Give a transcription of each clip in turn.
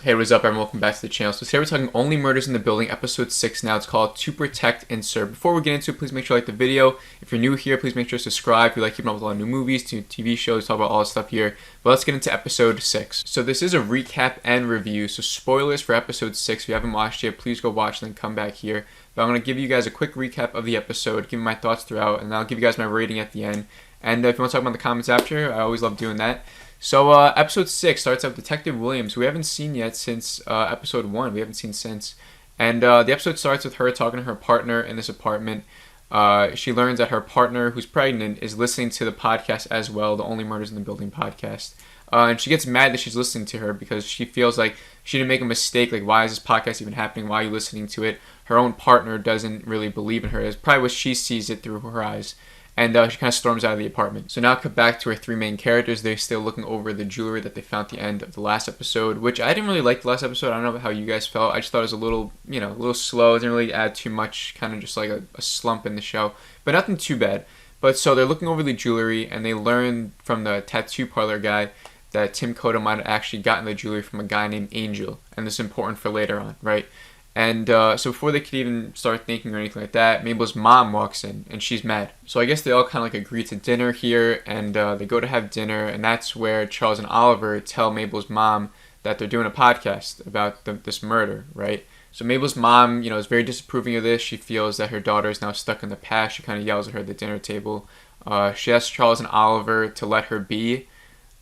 Hey, what is up, everyone? Welcome back to the channel. So today we're talking Only Murders in the Building, episode 6 now. It's called To Protect and Serve. Before we get into it, please make sure you like the video. If you're new here, please make sure to subscribe. If you like keeping up with a lot of new movies, new TV shows, talk about all this stuff here. But let's get into episode 6. So this is a recap and review. So spoilers for episode 6. If you haven't watched it, please go watch and then come back here. But I'm going to give you guys a quick recap of the episode, give you my thoughts throughout, and I'll give you guys my rating at the end. And if you want to talk about the comments after, I always love doing that. So episode 6 starts out with Detective Williams, who we haven't seen yet since episode 1. We haven't seen since. And the episode starts with her talking to her partner in this apartment. She learns that her partner, who's pregnant, is listening to the podcast as well, the Only Murders in the Building podcast. And she gets mad that she's listening to her because she feels like she didn't make a mistake. Like, why is this podcast even happening? Why are you listening to it? Her own partner doesn't really believe in her. It's probably what she sees it through her eyes. And she kind of storms out of the apartment. So now cut back to our three main characters. They're still looking over the jewelry that they found at the end of the last episode, which I didn't really like the last episode. I don't know how you guys felt. I just thought it was a little slow. It didn't really add too much, kind of just like a slump in the show. But nothing too bad. But so they're looking over the jewelry, and they learn from the tattoo parlor guy that Tim Kodo might have actually gotten the jewelry from a guy named Angel. And this is important for later on, right? And so before they could even start thinking or anything like that, Mabel's mom walks in, and she's mad. So I guess they all kind of like agree to dinner here, and they go to have dinner, and that's where Charles and Oliver tell Mabel's mom that they're doing a podcast about this murder, right? So Mabel's mom, is very disapproving of this. She feels that her daughter is now stuck in the past. She kind of yells at her at the dinner table. She asks Charles and Oliver to let her be.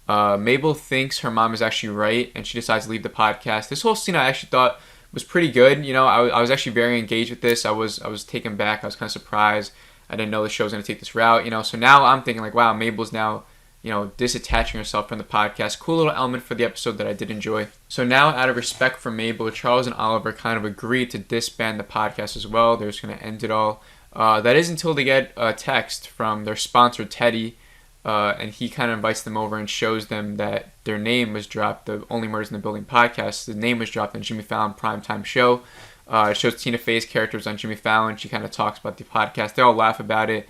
Mabel thinks her mom is actually right, and she decides to leave the podcast. This whole scene I actually thought was pretty good. I was actually very engaged with this. I was taken back. I was kind of surprised. I didn't know the show was going to take this route. So now I'm thinking like, wow, Mabel's now, disattaching herself from the podcast. Cool little element for the episode that I did enjoy. So now, out of respect for Mabel, Charles and Oliver kind of agreed to disband the podcast as well. They're just going to end it all. That is until they get a text from their sponsor, Teddy, and he kind of invites them over and shows them that their name was dropped. The Only Murders in the Building podcast, the name was dropped on Jimmy Fallon primetime show. It shows Tina Fey's characters on Jimmy Fallon. She kind of talks about the podcast. They all laugh about it.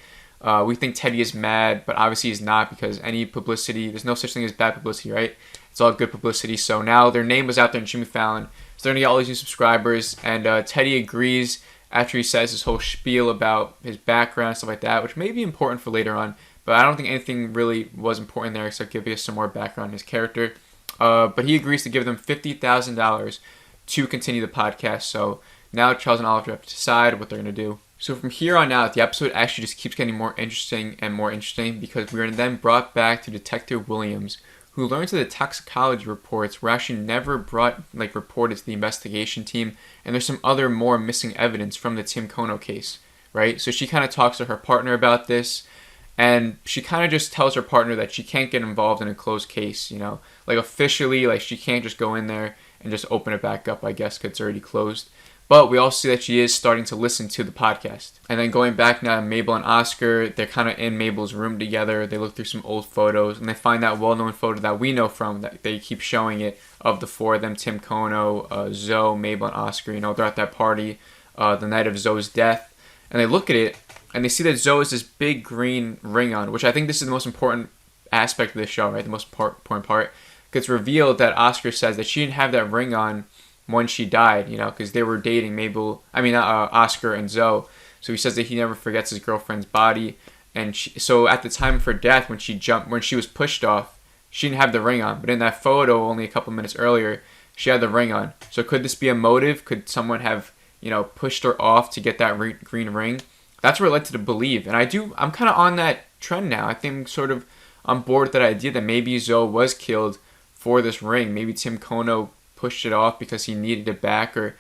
We think Teddy is mad, but obviously he's not, because any publicity, there's no such thing as bad publicity, right? It's all good publicity. So now their name was out there on Jimmy Fallon. So they're going to get all these new subscribers, and Teddy agrees after he says his whole spiel about his background and stuff like that, which may be important for later on. But I don't think anything really was important there except give us some more background on his character. But he agrees to give them $50,000 to continue the podcast. So now Charles and Oliver have to decide what they're going to do. So from here on out, the episode actually just keeps getting more interesting and more interesting, because we're then brought back to Detective Williams, who learns that the toxicology reports were actually never reported to the investigation team, and there's some other more missing evidence from the Tim Kono case, right? So she kind of talks to her partner about this. And she kind of just tells her partner that she can't get involved in a closed case, officially, she can't just go in there and just open it back up, I guess, because it's already closed. But we also see that she is starting to listen to the podcast. And then going back now, Mabel and Oscar, they're kind of in Mabel's room together. They look through some old photos, and they find that well-known photo that we know from, that they keep showing it, of the four of them, Tim Kono, Zoe, Mabel, and Oscar. They're at that party the night of Zoe's death. And they look at it, and they see that Zoe has this big green ring on, which I think this is the most important aspect of the show, right? The most important part. It's revealed that Oscar says that she didn't have that ring on when she died, because they were dating Oscar and Zoe. So he says that he never forgets his girlfriend's body. And so at the time of her death, when she was pushed off, she didn't have the ring on. But in that photo, only a couple minutes earlier, she had the ring on. So could this be a motive? Could someone have, pushed her off to get that green ring? That's what it led to believe. And I'm kind of on that trend now. I think I'm sort of on board with that idea that maybe Zoe was killed for this ring. Maybe Tim Kono pushed it off because he needed it back or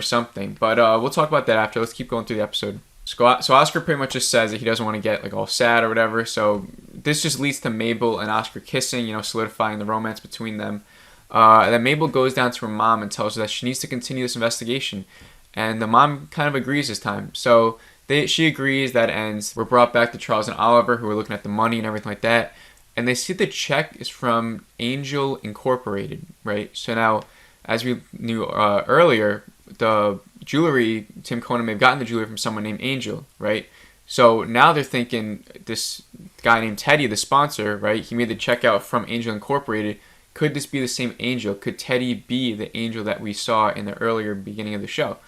something. But we'll talk about that after. Let's keep going through the episode. So Oscar pretty much just says that he doesn't want to get all sad or whatever. So this just leads to Mabel and Oscar kissing, solidifying the romance between them. And then Mabel goes down to her mom and tells her that she needs to continue this investigation. And the mom kind of agrees this time. So she agrees, that ends. We're brought back to Charles and Oliver, who are looking at the money and everything like that. And they see the check is from Angel Incorporated, right? So now, as we knew earlier, the jewelry, Tim Kono may have gotten the jewelry from someone named Angel, right? So now they're thinking this guy named Teddy, the sponsor, right? He made the check out from Angel Incorporated. Could this be the same angel? Could Teddy be the angel that we saw in the earlier beginning of the show?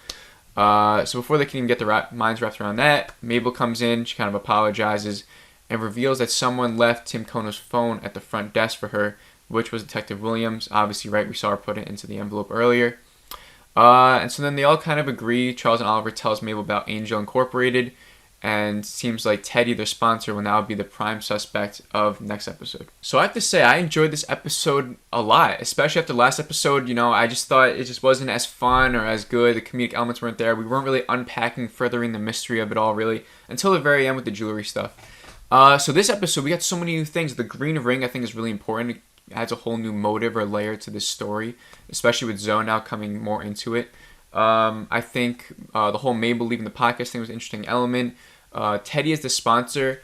So before they can even get their minds wrapped around that, Mabel comes in, she kind of apologizes, and reveals that someone left Tim Kono's phone at the front desk for her, which was Detective Williams. Obviously, right, we saw her put it into the envelope earlier. And so then they all kind of agree. Charles and Oliver tells Mabel about Angel Incorporated, and seems like Teddy, their sponsor, will now be the prime suspect of next episode. So I have to say, I enjoyed this episode a lot, especially after the last episode. I just thought it just wasn't as fun or as good. The comedic elements weren't there. We weren't really unpacking, furthering the mystery of it all, really, until the very end with the jewelry stuff. So this episode, we got so many new things. The green ring, I think, is really important. It adds a whole new motive or layer to this story, especially with Zoe now coming more into it. I think the whole Mabel leaving the podcast thing was an interesting element. Teddy is the sponsor.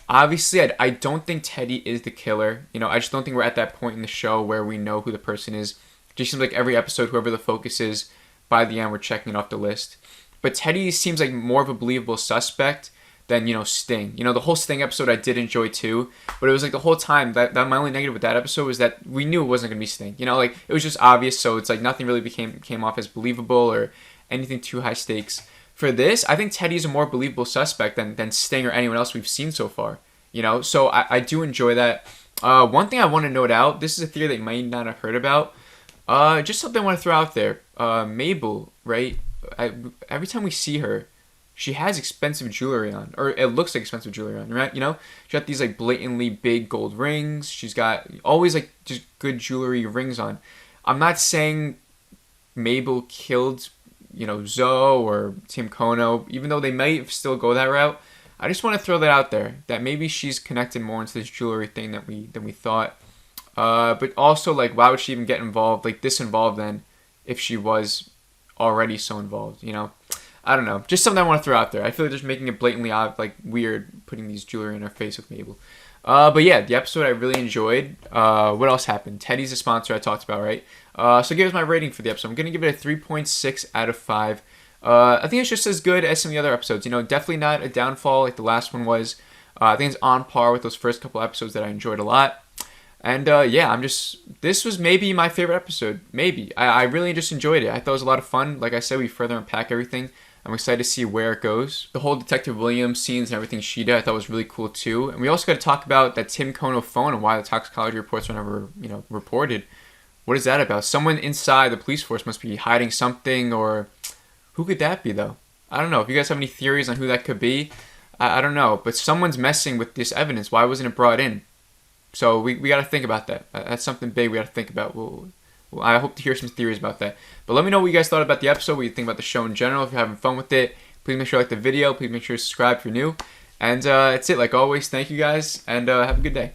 Obviously, I don't think Teddy is the killer. I just don't think we're at that point in the show where we know who the person is. It just seems like every episode, whoever the focus is, by the end, we're checking it off the list. But Teddy seems like more of a believable suspect than, Sting. The whole Sting episode I did enjoy too, but it was like the whole time, that my only negative with that episode was that we knew it wasn't going to be Sting. It was just obvious, so it's like nothing really came off as believable or anything too high stakes. For this, I think Teddy's a more believable suspect than Sting or anyone else we've seen so far. So I do enjoy that. One thing I want to note out, this is a theory that you might not have heard about. Just something I want to throw out there. Mabel, right? Every time we see her, she has expensive jewelry on, or it looks like expensive jewelry on, right? She got these like blatantly big gold rings. She's got always like just good jewelry rings on. I'm not saying Mabel killed Zoe or Tim Kono, even though they might still go that route. I just want to throw that out there, that maybe she's connected more into this jewelry thing than we thought. But also, like, why would she even get involved, like this involved then, if she was already so involved? I don't know. Just something I want to throw out there. I feel like just making it blatantly odd, like weird, putting these jewelry in her face with Mabel. But yeah, the episode I really enjoyed. What else happened? Teddy's a sponsor I talked about, right? So here's my rating for the episode. I'm going to give it a 3.6 out of 5. I think it's just as good as some of the other episodes. Definitely not a downfall like the last one was. I think it's on par with those first couple episodes that I enjoyed a lot. And yeah, this was maybe my favorite episode. Maybe. I really just enjoyed it. I thought it was a lot of fun. Like I said, we further unpack everything. I'm excited to see where it goes. The whole Detective Williams scenes and everything she did, I thought was really cool too. And we also got to talk about that Tim Kono phone and why the toxicology reports were never, reported. What is that about? Someone inside the police force must be hiding something, or who could that be though? I don't know. If you guys have any theories on who that could be, I don't know. But someone's messing with this evidence. Why wasn't it brought in? So we got to think about that. That's something big we got to think about. I hope to hear some theories about that. But let me know what you guys thought about the episode, what you think about the show in general. If you're having fun with it, please make sure you like the video. Please make sure to subscribe if you're new. And that's it. Like always, thank you guys, and have a good day.